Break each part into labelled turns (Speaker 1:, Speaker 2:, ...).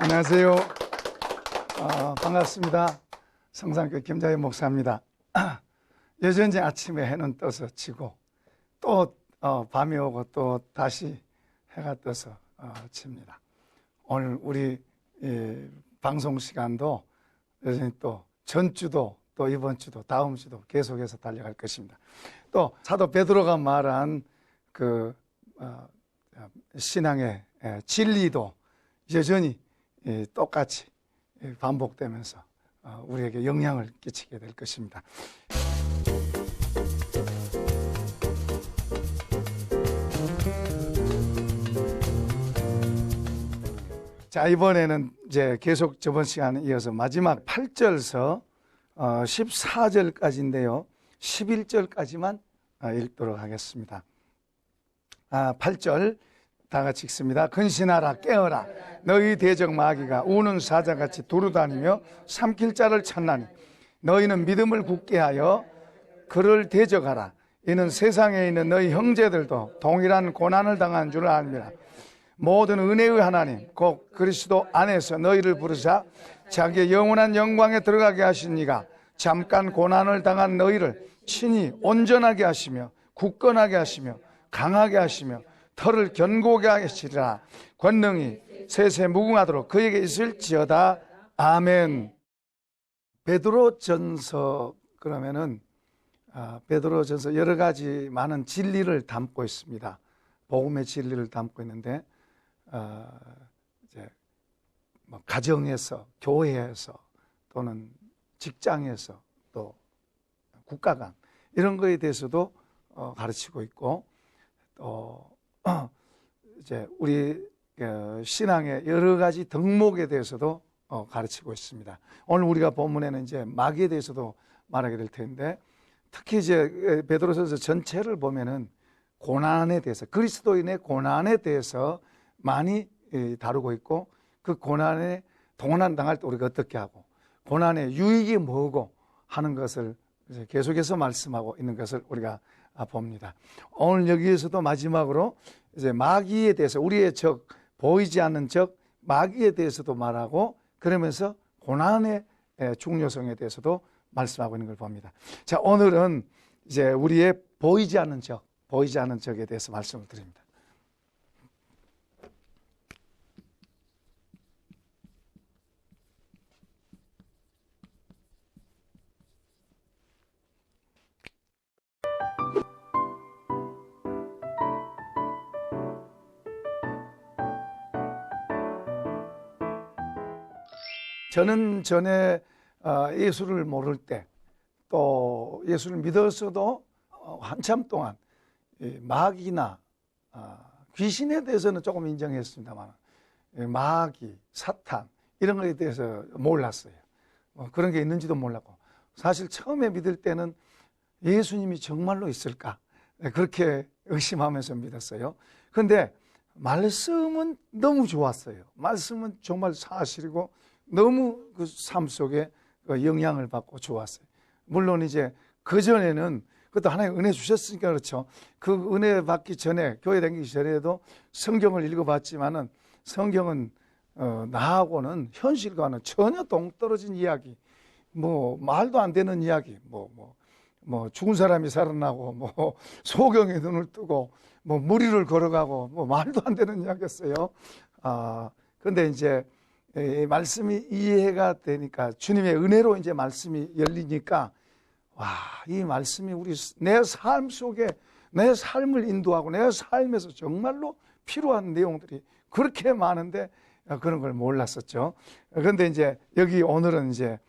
Speaker 1: 안녕하세요. 반갑습니다. 성산교회 김자현 목사입니다. 여전히 아침에 해는 떠서 지고 또 밤이 오고 또 다시 해가 떠서 칩니다. 오늘 우리 방송 시간도 여전히 또 전주도 또 이번 주도 다음 주도 계속해서 달려갈 것입니다. 또 사도 베드로가 말한 그 신앙의 진리도 여전히 똑같이 반복되면서 우리에게 영향을 끼치게 될 것입니다. 자, 이번에는 이제 계속 저번 시간에 이어서 마지막 8절서 14절까지인데요. 11절까지만 읽도록 하겠습니다. 8절 다 같이 읽습니다. 근신하라 깨어라 너희 대적 마귀가 우는 사자같이 두루다니며 삼킬 자를 찾나니 너희는 믿음을 굳게 하여 그를 대적하라. 이는 세상에 있는 너희 형제들도 동일한 고난을 당한 줄 압니다. 모든 은혜의 하나님 곧 그리스도 안에서 너희를 부르사 자기의 영원한 영광에 들어가게 하신 이가 잠깐 고난을 당한 너희를 친히 온전하게 하시며 굳건하게 하시며 강하게 하시며 털을 견고하게 하시리라. 권능이 세세 무궁하도록 그에게 있을지어다. 아멘. 베드로전서 그러면은 베드로전서 여러 가지 많은 진리를 담고 있습니다. 복음의 진리를 담고 있는데 이제 뭐 가정에서, 교회에서 또는 직장에서 또 국가 간 이런 거에 대해서도 가르치고 있고 또 이제 우리 신앙의 여러 가지 덕목에 대해서도 가르치고 있습니다. 오늘 우리가 본문에는 이제 마귀에 대해서도 말하게 될 텐데 특히 이제 베드로전서 전체를 보면은 고난에 대해서 그리스도인의 고난에 대해서 많이 다루고 있고 그 고난에 동난 당할 때 우리가 어떻게 하고 고난의 유익이 뭐고 하는 것을 이제 계속해서 말씀하고 있는 것을 우리가 봅니다. 오늘 여기에서도 마지막으로 이제 마귀에 대해서 우리의 적 보이지 않는 적 마귀에 대해서도 말하고 그러면서 고난의 중요성에 대해서도 말씀하고 있는 걸 봅니다. 자, 오늘은 이제 우리의 보이지 않는 적에 대해서 말씀을 드립니다. 저는 전에 예수를 모를 때 또 예수를 믿었어도 한참 동안 마귀나 귀신에 대해서는 조금 인정했습니다만 마귀, 사탄 이런 것에 대해서 몰랐어요. 그런 게 있는지도 몰랐고 사실 처음에 믿을 때는 예수님이 정말로 있을까 그렇게 의심하면서 믿었어요. 그런데 말씀은 너무 좋았어요. 말씀은 정말 사실이고 너무 그 삶 속에 영향을 받고 좋았어요. 물론 이제 그전에는 그것도 하나님 은혜 주셨으니까 그렇죠. 그 은혜 받기 전에 교회 다니기 전에도 성경을 읽어봤지만은 성경은 나하고는 현실과는 전혀 동떨어진 이야기, 뭐 말도 안 되는 이야기, 뭐 죽은 사람이 살아나고 뭐 소경의 눈을 뜨고 뭐 무리를 걸어가고 뭐 말도 안 되는 이야기였어요. 그런데 이제 말씀이 이해가 되니까 주님의 은혜로 이제 말씀이 열리니까 와, 이 말씀이 내 삶 속에 내 삶을 인도하고 내 삶에서 정말로 필요한 내용들이 그렇게 많은데 그런 걸 몰랐었죠. 그런데 이제 여기 오늘은 이제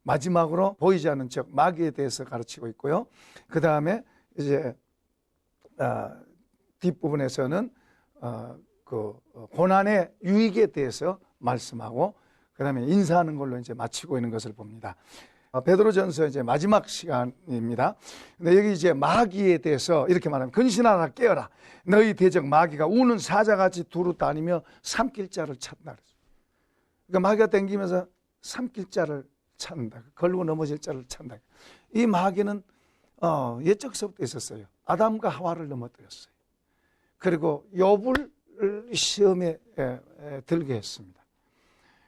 Speaker 1: 마지막으로 보이지 않는 적 마귀에 대해서 가르치고 있고요. 그 다음에 이제 뒷부분에서는 그 고난의 유익에 대해서 말씀하고 그다음에 인사하는 걸로 이제 마치고 있는 것을 봅니다. 베드로전서 이제 마지막 시간입니다. 근데 여기 이제 마귀에 대해서 이렇게 말하면 근신하라 깨어라 너희 대적 마귀가 우는 사자같이 두루 다니며 삼킬 자를 찾는다. 그러니까 마귀가 땡기면서 삼킬 자를 찾는다. 걸고 넘어질 자를 찾는다. 이 마귀는 옛적서부터 있었어요. 아담과 하와를 넘어뜨렸어요. 그리고 욥을 시험에 들게 했습니다.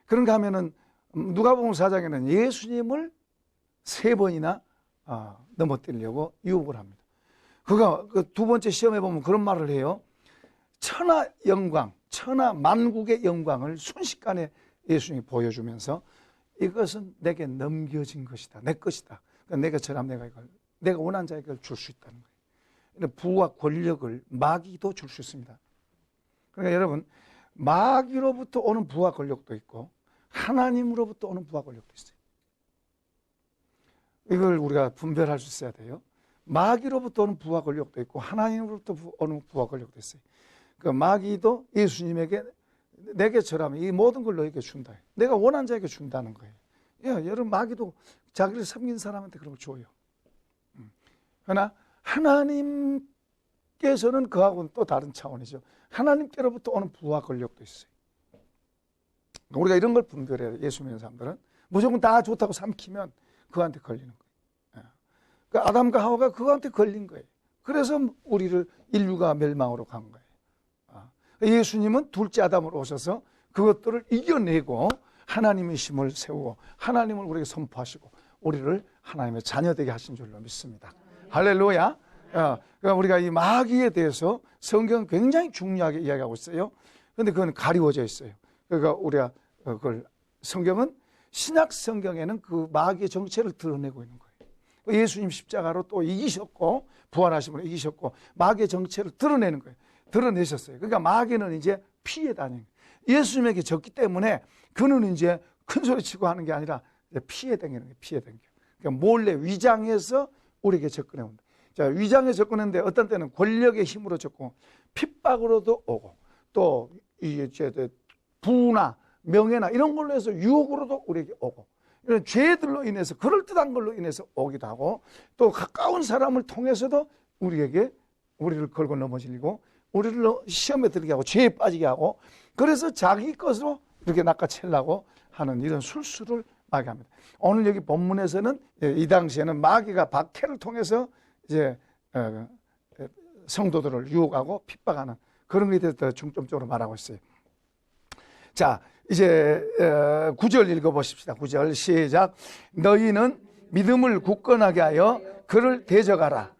Speaker 1: 그런가 하면은 누가복음 4장에는 예수님을 3번이나 넘어뜨리려고 유혹을 합니다. 그가 그 두 번째 시험에 보면 그런 말을 해요. 천하 영광, 천하 만국의 영광을 순식간에 예수님이 보여주면서 이것은 내게 넘겨진 것이다. 내 것이다. 그러니까 내가 저라면 내가 이걸 내가 원하는 자에게 줄 수 있다는 거예요. 부와 권력을 마귀도 줄 수 있습니다. 그러니까 여러분, 마귀로부터 오는 부와 권력도 있고 하나님으로부터 오는 부와 권력도 있어요. 이걸 우리가 분별할 수 있어야 돼요. 마귀로부터 오는 부와 권력도 있고 하나님으로부터 오는 부와 권력도 있어요. 그 마귀도 예수님에게 내게 절하면 이 모든 걸 너에게 준다. 내가 원하는 자에게 준다는 거예요. 여러분, 마귀도 자기를 섬긴 사람한테 그런 걸 줘요. 그러나 하나님께서는 그하고는 또 다른 차원이죠. 하나님께로부터 오는 부와 권력도 있어요. 우리가 이런 걸 분별해요. 예수 믿는 사람들은 무조건 다 좋다고 삼키면 그한테 걸리는 거예요. 그러니까 아담과 하와가 그한테 걸린 거예요. 그래서 우리를 인류가 멸망으로 간 거예요. 예수님은 둘째 아담으로 오셔서 그것들을 이겨내고 하나님의 힘을 세우고 하나님을 우리에게 선포하시고 우리를 하나님의 자녀되게 하신 줄로 믿습니다. 할렐루야. 그러니까 우리가 이 마귀에 대해서 성경은 굉장히 중요하게 이야기하고 있어요. 그런데 그건 가리워져 있어요. 그러니까 우리가 그걸 성경은 신약 성경에는 그 마귀의 정체를 드러내고 있는 거예요. 예수님 십자가로 또 이기셨고 부활하심으로 이기셨고 마귀의 정체를 드러내는 거예요. 드러내셨어요. 그러니까 마귀는 이제 피해 다니는 거예요. 예수님에게 졌기 때문에 그는 이제 큰 소리 치고 하는 게 아니라 피해 다니는 거예요. 피해 다니는 거예요. 그러니까 몰래 위장해서 우리에게 접근해 온다. 자, 위장에 접근했는데 어떤 때는 권력의 힘으로 접근, 핍박으로도 오고 또 이제 부나 명예나 이런 걸로 해서 유혹으로도 우리에게 오고 이런 죄들로 인해서 그럴듯한 걸로 인해서 오기도 하고 또 가까운 사람을 통해서도 우리를 걸고 넘어지고 우리를 시험에 들게 하고 죄에 빠지게 하고 그래서 자기 것으로 이렇게 낚아채려고 하는 이런 술수를 마귀합니다. 오늘 여기 본문에서는 이 당시에는 마귀가 박해를 통해서 이제 성도들을 유혹하고 핍박하는 그런 것에 대해서 중점적으로 말하고 있어요. 자, 이제 9절 읽어보십시다. 9절 시작. 너희는 믿음을 굳건하게 하여 그를 대적하라.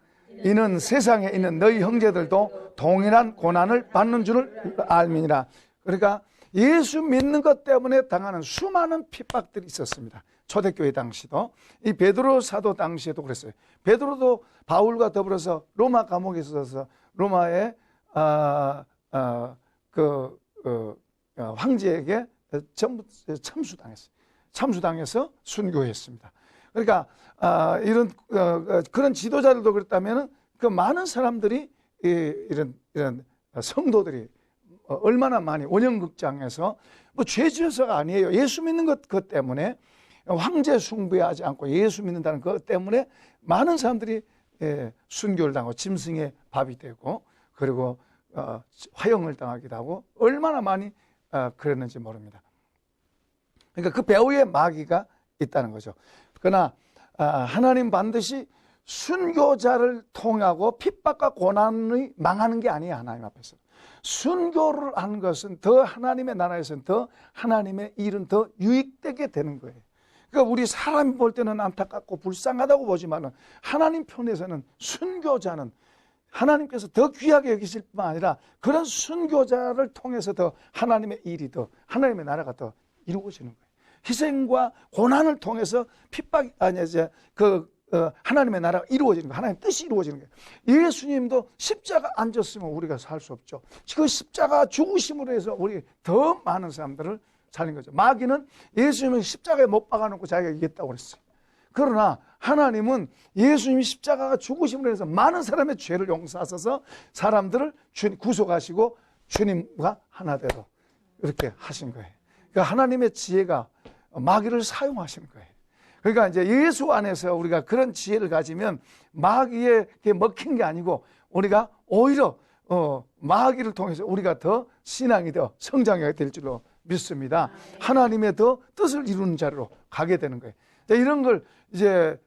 Speaker 1: 이는 세상에 있는 너희 형제들도 동일한 고난을 받는 줄을 알미니라. 그러니까 예수 믿는 것 때문에 당하는 수많은 핍박들이 있었습니다. 초대교회 당시도 이 베드로 사도 당시에도 그랬어요. 베드로도 바울과 더불어서 로마 감옥에 있어서 로마의 황제에게 전부 참수당했어요. 참수당해서 순교했습니다. 그러니까 이런 그런 지도자들도 그랬다면은 그 많은 사람들이 이런 성도들이 얼마나 많이 원형극장에서 뭐 죄지어서가 아니에요. 예수 믿는 것 때문에 황제 숭배하지 않고 예수 믿는다는 것 때문에 많은 사람들이 순교를 당하고 짐승의 밥이 되고 그리고 화형을 당하기도 하고 얼마나 많이 그랬는지 모릅니다. 그러니까 그 배후에 마귀가 있다는 거죠. 그러나 하나님 반드시 순교자를 통하고 핍박과 고난이 망하는 게 아니에요. 하나님 앞에서 순교를 하는 것은 더 하나님의 나라에서는 더 하나님의 일은 더 유익되게 되는 거예요. 그러니까 우리 사람이 볼 때는 안타깝고 불쌍하다고 보지만 하나님 편에서는 순교자는 하나님께서 더 귀하게 여기실 뿐만 아니라 그런 순교자를 통해서 더 하나님의 일이 더 하나님의 나라가 더 이루어지는 거예요. 희생과 고난을 통해서 하나님의 나라가 이루어지는 거예요. 하나님의 뜻이 이루어지는 거예요. 예수님도 십자가 안 졌으면 우리가 살 수 없죠. 그 십자가 죽으심으로 해서 우리 더 많은 사람들을 살린 거죠. 마귀는 예수님을 십자가에 못 박아놓고 자기가 이겼다고 그랬어요. 그러나 하나님은 예수님이 십자가가 죽으심으로 해서 많은 사람의 죄를 용서하셔서 사람들을 구속하시고 주님과 하나되도록 이렇게 하신 거예요. 그러니까 하나님의 지혜가 마귀를 사용하시는 거예요. 그러니까 이제 예수 안에서 우리가 그런 지혜를 가지면 마귀에게 먹힌 게 아니고 우리가 오히려 마귀를 통해서 우리가 더 신앙이 더 성장하게 될 줄로 믿습니다. 하나님의 더 뜻을 이루는 자리로 가게 되는 거예요. 이런 걸 이제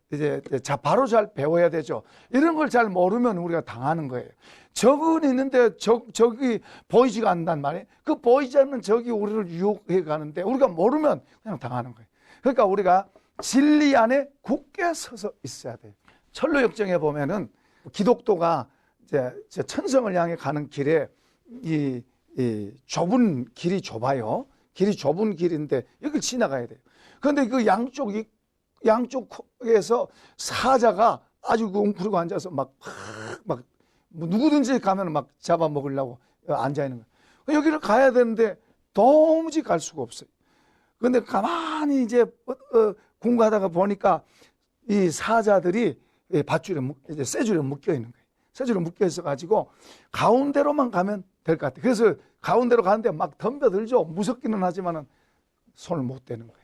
Speaker 1: 바로 잘 배워야 되죠. 이런 걸 잘 모르면 우리가 당하는 거예요. 적은 있는데 적이 보이지가 않는단 말이에요. 그 보이지 않는 적이 우리를 유혹해 가는데 우리가 모르면 그냥 당하는 거예요. 그러니까 우리가 진리 안에 굳게 서서 있어야 돼요. 철로역정에 보면은 기독도가 이제 천성을 향해 가는 길에 이 좁은 길이 좁아요. 길이 좁은 길인데 여길 지나가야 돼요. 그런데 그 양쪽에서 사자가 아주 웅크리고 앉아서 막 누구든지 가면 막 잡아먹으려고 앉아있는 거예요. 여기를 가야 되는데 도무지 갈 수가 없어요. 그런데 가만히 이제 공부하다가 보니까 이 사자들이 밧줄에 이제 쇠줄에 묶여 있는 거예요. 쇠줄에 묶여 있어가지고 가운데로만 가면 될 것 같아요. 그래서 가운데로 가는데 막 덤벼들죠. 무섭기는 하지만은 손을 못 대는 거예요.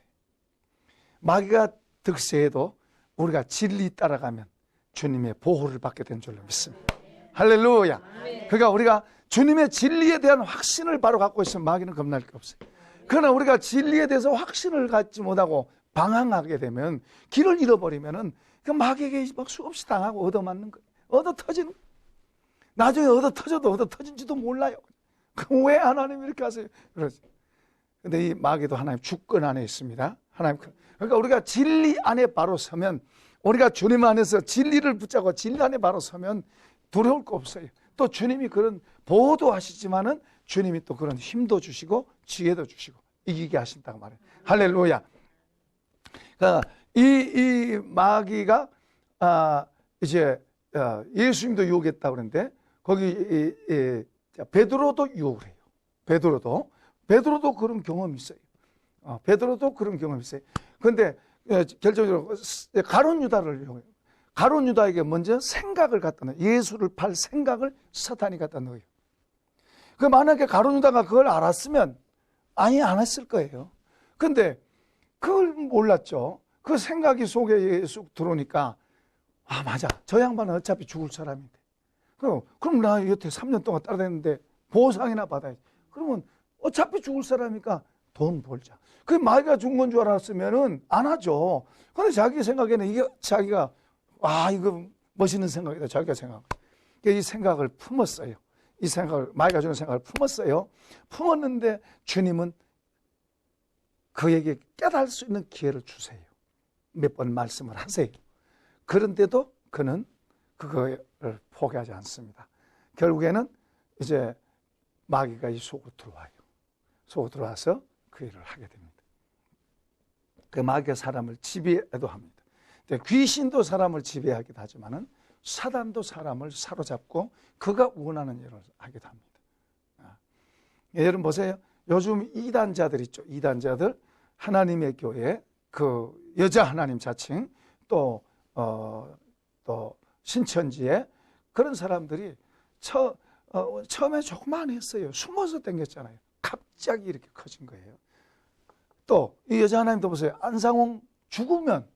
Speaker 1: 마귀가 득세해도 우리가 진리 따라가면 주님의 보호를 받게 된 줄로 믿습니다. 할렐루야. 그러니까 우리가 주님의 진리에 대한 확신을 바로 갖고 있으면 마귀는 겁날 게 없어요. 그러나 우리가 진리에 대해서 확신을 갖지 못하고 방황하게 되면, 길을 잃어버리면은 그 마귀에게 막 수없이 당하고 얻어맞는 거예요. 얻어 터지는 거예요. 나중에 얻어 터져도 얻어 터진지도 몰라요. 그럼 왜 하나님 이렇게 하세요? 그러지. 근데 이 마귀도 하나님 주권 안에 있습니다. 하나님. 그러니까 우리가 진리 안에 바로 서면, 우리가 주님 안에서 진리를 붙잡고 진리 안에 바로 서면 두려울 거 없어요. 또 주님이 그런 보호도 하시지만은 주님이 또 그런 힘도 주시고 지혜도 주시고 이기게 하신다고 말해요. 할렐루야. 그러니까 이 마귀가 이제 예수님도 유혹했다고 그러는데 거기 베드로도 유혹을 해요. 베드로도 그런 경험이 있어요. 베드로도 그런 경험이 있어요. 그런데 결정적으로 가룟 유다를 이용해요. 가룟 유다에게 먼저 생각을 갖다 넣어요. 예수를 팔 생각을 사탄이 갖다 넣어요. 그 만약에 가룟 유다가 그걸 알았으면 아예 안 했을 거예요. 근데 그걸 몰랐죠. 그 생각이 속에 쑥 들어오니까 맞아. 저 양반은 어차피 죽을 사람인데. 그럼 나 여태 3년 동안 따라다녔는데 보상이나 받아야지. 그러면 어차피 죽을 사람이니까 돈 벌자. 그 마귀가 죽은 건 줄 알았으면은 안 하죠. 근데 자기 생각에는 이게 자기가 이거 멋있는 생각이다. 자기가 생각. 이 생각을 품었어요. 이 생각을, 마귀가 주는 생각을 품었어요. 품었는데 주님은 그에게 깨달을 수 있는 기회를 주세요. 몇 번 말씀을 하세요. 그런데도 그는 그거를 포기하지 않습니다. 결국에는 이제 마귀가 이 속으로 들어와요. 속으로 들어와서 그 일을 하게 됩니다. 그 마귀가 사람을 지배해도 합니다. 귀신도 사람을 지배하기도 하지만은 사단도 사람을 사로잡고 그가 원하는 일을 하기도 합니다. 여러분 보세요. 요즘 이단자들 있죠. 이단자들, 하나님의 교회, 그 여자 하나님 자칭, 또 신천지에 그런 사람들이 처음에 조그만 했어요. 숨어서 댕겼잖아요. 갑자기 이렇게 커진 거예요. 또 이 여자 하나님도 보세요. 안상홍 죽으면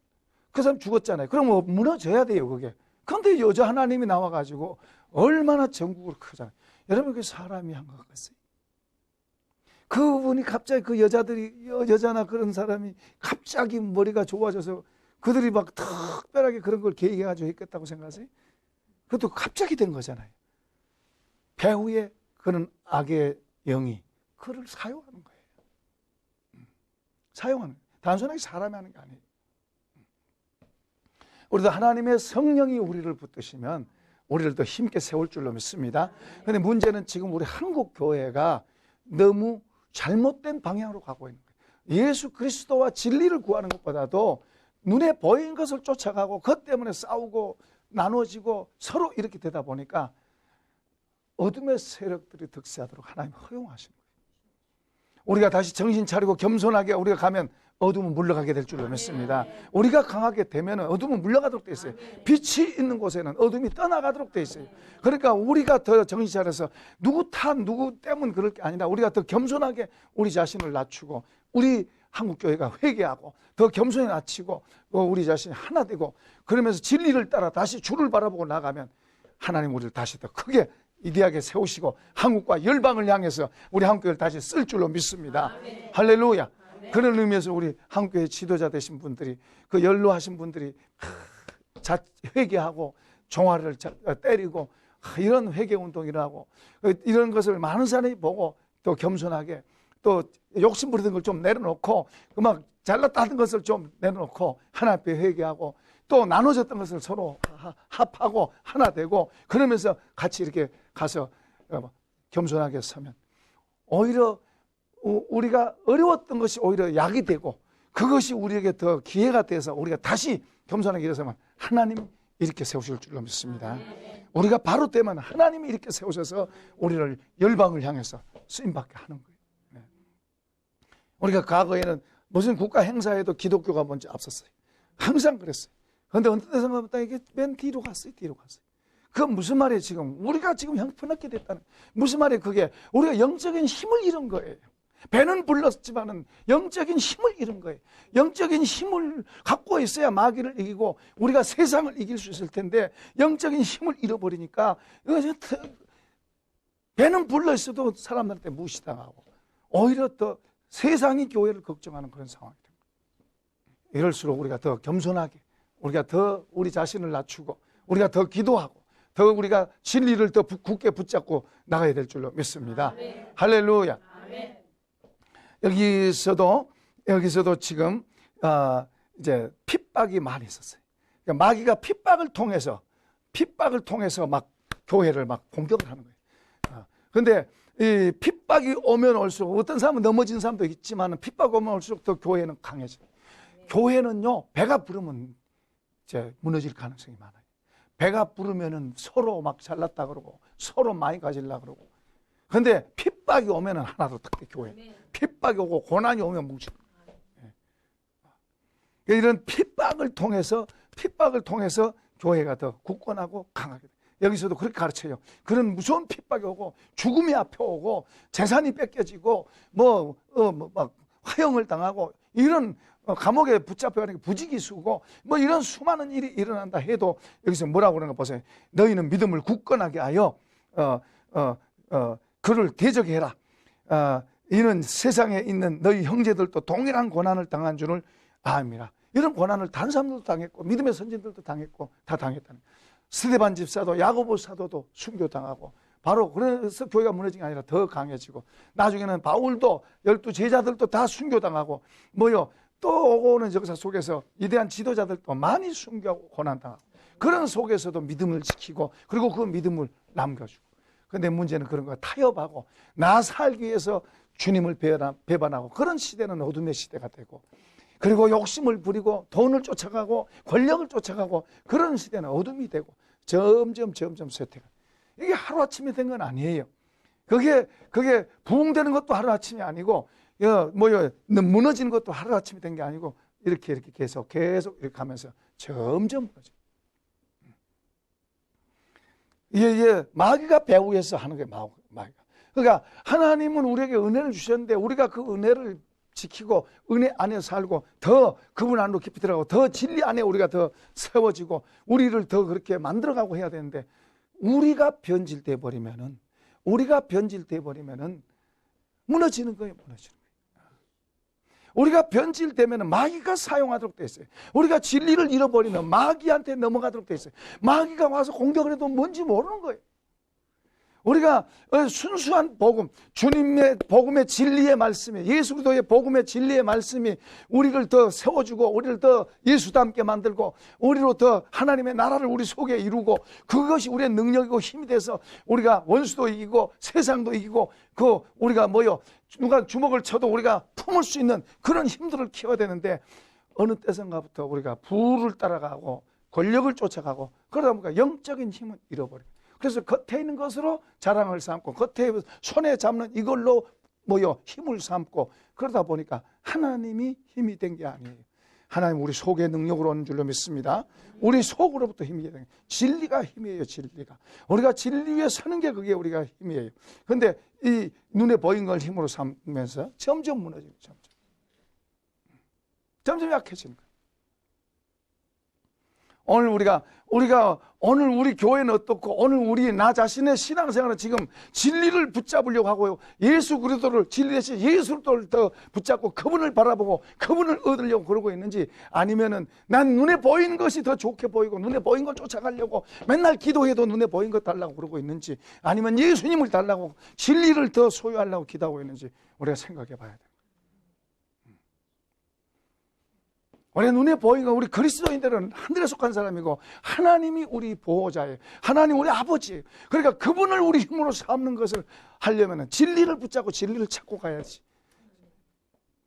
Speaker 1: 그 사람 죽었잖아요. 그럼 무너져야 돼요, 그게. 그런데 여자 하나님이 나와가지고 얼마나 전국으로 크잖아요. 여러분, 그 사람이 한 것 같았어요. 그분이 갑자기 그 여자나 그런 사람이 갑자기 머리가 좋아져서 그들이 막 특별하게 그런 걸 계획해가지고 했겠다고 생각하세요? 그것도 갑자기 된 거잖아요. 배후에 그런 악의 영이 그를 사용하는 거예요. 사용하는 거예요. 단순하게 사람이 하는 게 아니에요. 우리도 하나님의 성령이 우리를 붙드시면 우리를 더 힘있게 세울 줄로 믿습니다. 그런데 문제는 지금 우리 한국 교회가 너무 잘못된 방향으로 가고 있는 거예요. 예수 그리스도와 진리를 구하는 것보다도 눈에 보이는 것을 쫓아가고 그것 때문에 싸우고 나눠지고 서로 이렇게 되다 보니까 어둠의 세력들이 득세하도록 하나님 허용하신 거예요. 우리가 다시 정신 차리고 겸손하게 우리가 가면 어둠은 물러가게 될 줄로 믿습니다. 우리가 강하게 되면 어둠은 물러가도록 돼 있어요. 빛이 있는 곳에는 어둠이 떠나가도록 돼 있어요. 그러니까 우리가 더 정신 차려서 누구 때문 그럴 게 아니라 우리가 더 겸손하게 우리 자신을 낮추고 우리 한국교회가 회개하고 더 겸손히 낮추고 우리 자신이 하나 되고 그러면서 진리를 따라 다시 주를 바라보고 나가면 하나님 우리를 다시 더 크게 위대하게 세우시고 한국과 열방을 향해서 우리 한국교회를 다시 쓸 줄로 믿습니다. 할렐루야. 그런 의미에서 우리 한국교회 지도자 되신 분들이, 그 연로하신 분들이 회개하고 종아리를 때리고 이런 회개 운동을 하고, 이런 것을 많은 사람이 보고 또 겸손하게 또 욕심 부리던 걸 좀 내려놓고, 막 잘났다 하던 것을 좀 내려놓고 하나님 앞에 회개하고, 또 나눠졌던 것을 서로 합하고 하나 되고, 그러면서 같이 이렇게 가서 겸손하게 서면 오히려 우리가 어려웠던 것이 오히려 약이 되고, 그것이 우리에게 더 기회가 돼서 우리가 다시 겸손하게 일어서면 하나님이 이렇게 세우실 줄로 믿습니다. 우리가 바로 되면 하나님이 이렇게 세우셔서 우리를 열방을 향해서 쓰임받게 하는 거예요. 우리가 과거에는 무슨 국가 행사에도 기독교가 먼저 앞섰어요. 항상 그랬어요. 그런데 어느 때선가부터 이게 맨 뒤로 갔어요. 그건 무슨 말이에요? 지금 우리가 지금 형편없게 됐다는, 무슨 말이에요? 그게 우리가 영적인 힘을 잃은 거예요. 배는 불렀지만은 영적인 힘을 잃은 거예요. 영적인 힘을 갖고 있어야 마귀를 이기고 우리가 세상을 이길 수 있을 텐데, 영적인 힘을 잃어버리니까 배는 불러 있어도 사람들한테 무시당하고 오히려 더 세상이 교회를 걱정하는 그런 상황이 됩니다. 이럴수록 우리가 더 겸손하게, 우리가 더 우리 자신을 낮추고, 우리가 더 기도하고, 더 우리가 진리를 더 굳게 붙잡고 나가야 될 줄로 믿습니다. 아멘. 할렐루야. 아멘. 여기서도 지금 이제 핍박이 많이 있었어요. 그러니까 마귀가 핍박을 통해서 막 교회를 막 공격을 하는 거예요. 그런데 이 핍박이 오면 올수록, 어떤 사람은 넘어진 사람도 있지만 핍박이 오면 올수록 더 교회는 강해져요. 교회는요, 배가 부르면 이제 무너질 가능성이 많아요. 배가 부르면은 서로 막 잘났다 그러고 서로 많이 가지려고 그러고. 근데 핍박이 오면은 하나도 특히 교회. 핍박이 오고 고난이 오면 뭉쳐. 이런 핍박을 통해서 교회가 더 굳건하고 강하게 돼. 여기서도 그렇게 가르쳐요. 그런 무서운 핍박이 오고 죽음이 앞에 오고 재산이 뺏겨지고 막 화형을 당하고 이런 감옥에 붙잡혀가는 부지기수고 이런 수많은 일이 일어난다 해도 여기서 뭐라고 그러는가 보세요. 너희는 믿음을 굳건하게 하여 그를 대적해라. 이는 세상에 있는 너희 형제들도 동일한 고난을 당한 줄을 아미라. 이런 고난을 다른 사람들도 당했고 믿음의 선진들도 당했고 다 당했다는 거예요. 스데반 집사도 야고보 사도도 순교당하고, 바로 그래서 교회가 무너진 게 아니라 더 강해지고, 나중에는 바울도 12 제자들도 다 순교당하고 또 오고 오는 역사 속에서 위대한 지도자들도 많이 순교하고 고난당하고, 그런 속에서도 믿음을 지키고 그리고 그 믿음을 남겨주고. 그런데 문제는 그런 거 타협하고 나 살기 위해서 주님을 배반하고, 그런 시대는 어둠의 시대가 되고, 그리고 욕심을 부리고 돈을 쫓아가고 권력을 쫓아가고, 그런 시대는 어둠이 되고 점점 쇠퇴가. 이게 하루아침에 된 건 아니에요. 그게 부흥되는 것도 하루아침이 아니고, 무너지는 것도 하루아침에 된 게 아니고, 이렇게 계속 이렇게 가면서 점점 무너져. 이게 마귀가 배후에서 하는 게 마귀가. 그러니까 하나님은 우리에게 은혜를 주셨는데 우리가 그 은혜를 지키고 은혜 안에 살고 더 그분 안으로 깊이 들어가고 더 진리 안에 우리가 더 세워지고 우리를 더 그렇게 만들어가고 해야 되는데, 우리가 변질돼 버리면은 무너지는 거예요. 우리가 변질되면 마귀가 사용하도록 돼 있어요. 우리가 진리를 잃어버리면 마귀한테 넘어가도록 돼 있어요. 마귀가 와서 공격을 해도 뭔지 모르는 거예요. 우리가 순수한 복음, 주님의 복음의 진리의 말씀이, 예수 그리스도의 복음의 진리의 말씀이 우리를 더 세워주고 우리를 더 예수닮게 만들고 우리로 더 하나님의 나라를 우리 속에 이루고, 그것이 우리의 능력이고 힘이 돼서 우리가 원수도 이기고 세상도 이기고, 우리가 누가 주먹을 쳐도 우리가 품을 수 있는 그런 힘들을 키워야 되는데, 어느 때선가부터 우리가 부를 따라가고 권력을 쫓아가고 그러다 보니까 영적인 힘은 잃어버려요. 그래서 겉에 있는 것으로 자랑을 삼고 겉에 손에 잡는 이걸로 힘을 삼고, 그러다 보니까 하나님이 힘이 된 게 아니에요. 하나님 우리 속의 능력으로 오는 줄로 믿습니다. 우리 속으로부터 힘이 되는 거예요. 진리가 힘이에요. 진리가. 우리가 진리 위에 서는 게 그게 우리가 힘이에요. 그런데 이 눈에 보이는 걸 힘으로 삼면서 점점 무너지는 거예요. 점점 약해지는 거예요. 오늘 우리가 오늘 우리 교회는 어떻고 오늘 우리 나 자신의 신앙생활은 지금 진리를 붙잡으려고 하고요. 예수 그리스도를 진리 대신 예수를 더 붙잡고 그분을 바라보고 그분을 얻으려고 그러고 있는지, 아니면은 난 눈에 보이는 것이 더 좋게 보이고 눈에 보이는 걸 쫓아가려고 맨날 기도해도 눈에 보이는 것 달라고 그러고 있는지, 아니면 예수님을 달라고 진리를 더 소유하려고 기도하고 있는지 우리가 생각해 봐야 돼요. 우리 눈에 보이는 거, 우리 그리스도인들은 하늘에 속한 사람이고 하나님이 우리 보호자예요. 하나님 우리 아버지예요. 그러니까 그분을 우리 힘으로 삼는 것을 하려면 진리를 붙잡고 진리를 찾고 가야지.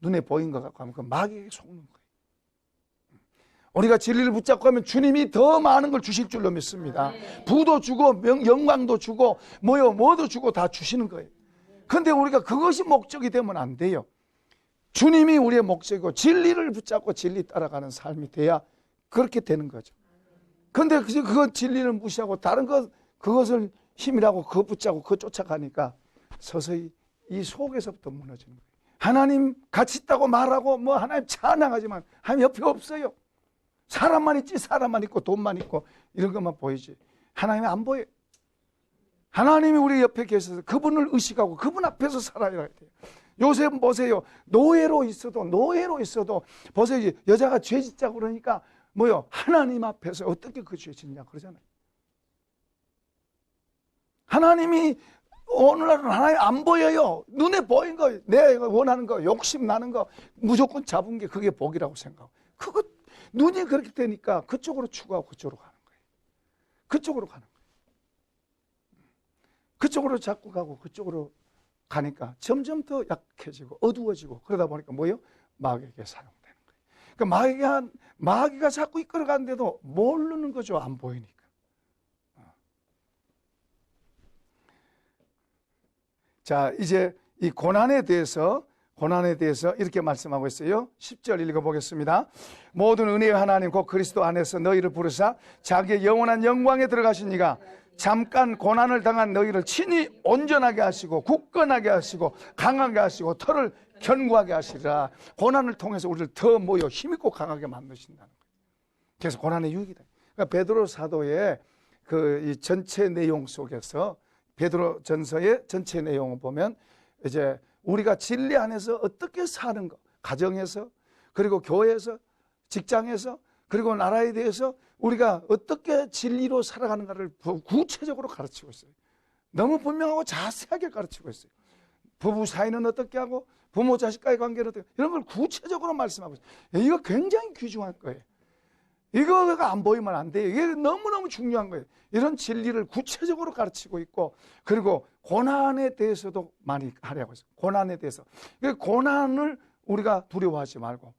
Speaker 1: 눈에 보이는 것 갖고 하면 그 마귀에게 속는 거예요. 우리가 진리를 붙잡고 하면 주님이 더 많은 걸 주실 줄로 믿습니다. 부도 주고 영광도 주고 뭐도 주고 다 주시는 거예요. 그런데 우리가 그것이 목적이 되면 안 돼요. 주님이 우리의 목적이고 진리를 붙잡고 진리 따라가는 삶이 돼야 그렇게 되는 거죠. 그런데 그건 진리를 무시하고 다른 그것을 힘이라고 그거 붙잡고 그거 쫓아가니까 서서히 이 속에서부터 무너지는 거예요. 하나님 같이 있다고 말하고 뭐 하나님 찬양하지만 하나님 옆에 없어요. 사람만 있지, 사람만 있고 돈만 있고 이런 것만 보이지 하나님이 안 보여요. 하나님이 우리 옆에 계셔서 그분을 의식하고 그분 앞에서 살아야 돼요. 요새 보세요. 노예로 있어도 보세요. 여자가 죄 짓자고 그러니까 하나님 앞에서 어떻게 그 죄 짓냐 그러잖아요. 하나님이 오늘날은 하나님 안 보여요. 눈에 보인 거, 내가 원하는 거, 욕심 나는 거 무조건 잡은 게 그게 복이라고 생각하고, 그거 눈이 그렇게 되니까 그쪽으로 추구하고 그쪽으로 가는 거예요. 그쪽으로 가는 거예요. 그쪽으로 자꾸 가고 그쪽으로 가니까 점점 더 약해지고 어두워지고, 그러다 보니까 마귀에게 사용되는 거예요. 그러니까 마귀가 자꾸 이끌어가는데도 모르는 거죠. 안 보이니까. 자, 이제 이 고난에 대해서 이렇게 말씀하고 있어요. 10절 읽어보겠습니다. 모든 은혜의 하나님 곧 그리스도 안에서 너희를 부르사 자기의 영원한 영광에 들어가신 이가 잠깐 고난을 당한 너희를 친히 온전하게 하시고 굳건하게 하시고 강하게 하시고 털을 견고하게 하시리라. 고난을 통해서 우리를 더 힘있고 강하게 만드신다는 거예요. 그래서 고난의 유익이다. 그러니까 베드로 사도의 이 전체 내용 속에서, 베드로 전서의 전체 내용을 보면 이제 우리가 진리 안에서 어떻게 사는 것, 가정에서, 그리고 교회에서, 직장에서, 그리고 나라에 대해서 우리가 어떻게 진리로 살아가는가를 구체적으로 가르치고 있어요. 너무 분명하고 자세하게 가르치고 있어요. 부부 사이는 어떻게 하고 부모 자식과의 관계는 어떻게, 이런 걸 구체적으로 말씀하고 있어요. 이거 굉장히 귀중한 거예요. 이거가 안 보이면 안 돼요. 이게 너무너무 중요한 거예요. 이런 진리를 구체적으로 가르치고 있고, 그리고 고난에 대해서도 많이 하려고 했어요. 고난에 대해서. 고난을 우리가 두려워하지 말고,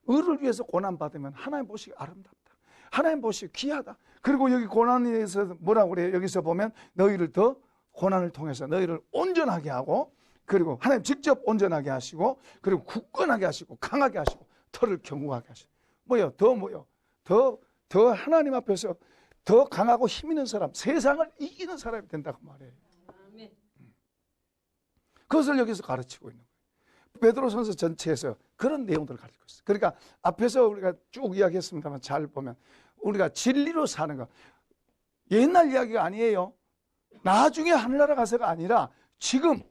Speaker 1: 의를 위해서 고난받으면 하나님 보시기 아름답다. 하나님 보시기 귀하다. 그리고 여기 고난에 대해서 뭐라고 그래요? 여기서 보면 너희를 더 고난을 통해서 너희를 온전하게 하고, 그리고 하나님 직접 온전하게 하시고, 그리고 굳건하게 하시고 강하게 하시고 털을 견고하게 하시고, 더 하나님 앞에서 더 강하고 힘 있는 사람, 세상을 이기는 사람이 된다고 말해요. 그것을 여기서 가르치고 있는 거예요. 베드로전서 전체에서 그런 내용들을 가르치고 있어요. 그러니까 앞에서 우리가 쭉 이야기했습니다만 잘 보면 우리가 진리로 사는 거, 옛날 이야기가 아니에요. 나중에 하늘나라 가서가 아니라 지금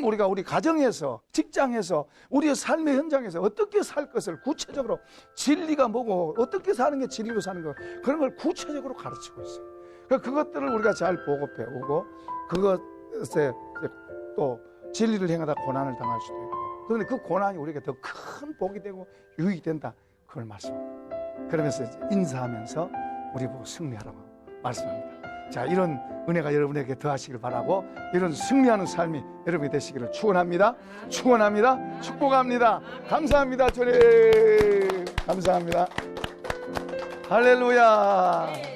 Speaker 1: 우리가 우리 가정에서, 직장에서, 우리의 삶의 현장에서 어떻게 살 것을 구체적으로, 진리가 뭐고 어떻게 사는 게 진리로 사는 거, 그런 걸 구체적으로 가르치고 있어요. 그것들을 우리가 잘 보고 배우고, 그것에 또 진리를 행하다 고난을 당할 수도 있고, 그런데 그 고난이 우리에게 더 큰 복이 되고 유익이 된다, 그걸 말씀합니다. 그러면서 인사하면서 우리 보고 승리하라고 말씀합니다. 자, 이런 은혜가 여러분에게 더하시길 바라고, 이런 승리하는 삶이 여러분이 되시기를 축원합니다. 축복합니다. 감사합니다. 주님 감사합니다. 할렐루야.